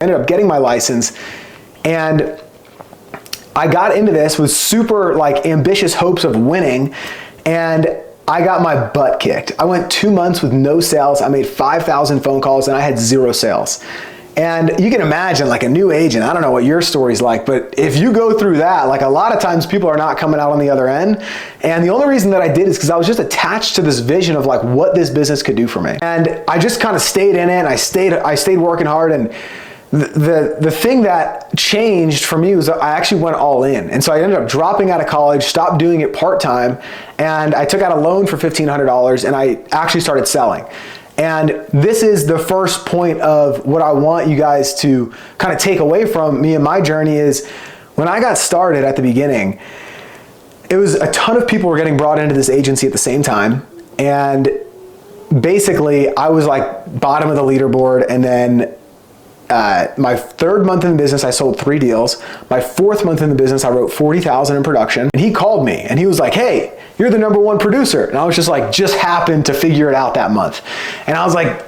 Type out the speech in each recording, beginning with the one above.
I ended up getting my license, and I got into this with super like ambitious hopes of winning, and I got my butt kicked. I went 2 months with no sales. I made 5,000 phone calls and I had 0 sales. And you can imagine, like, a new agent, I don't know what your story's like, but if you go through that, like, a lot of times people are not coming out on the other end. And the only reason that I did is because I was just attached to this vision of like what this business could do for me. And I just kind of stayed in it, and I stayed working hard. And the thing that changed for me was I actually went all in. And so I ended up dropping out of college, stopped doing it part-time, and I took out a loan for $1,500, and I actually started selling. And this is the first point of what I want you guys to kind of take away from me and my journey is when I got started at the beginning, it was a ton of people were getting brought into this agency at the same time. And basically I was like bottom of the leaderboard, and then my 3rd month in the business, I sold 3 deals. My 4th month in the business, I wrote 40,000 in production. And he called me and he was like, "Hey, you're the #1 producer." And I was just like, just happened to figure it out that month. And I was like,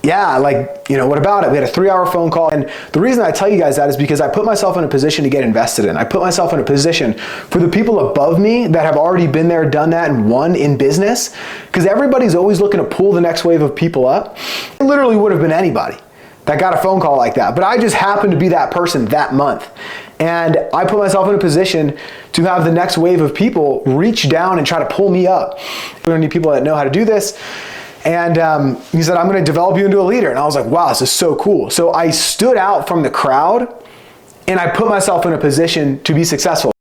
yeah, like, you know, what about it? We had a 3-hour phone call. And the reason I tell you guys that is because I put myself in a position to get invested in. I put myself in a position for the people above me that have already been there, done that, and won in business. Because everybody's always looking to pull the next wave of people up. It literally would have been anybody that got a phone call like that. But I just happened to be that person that month. And I put myself in a position to have the next wave of people reach down and try to pull me up. We're gonna need people that know how to do this. And he said, "I'm gonna develop you into a leader." And I was like, wow, this is so cool. So I stood out from the crowd and I put myself in a position to be successful.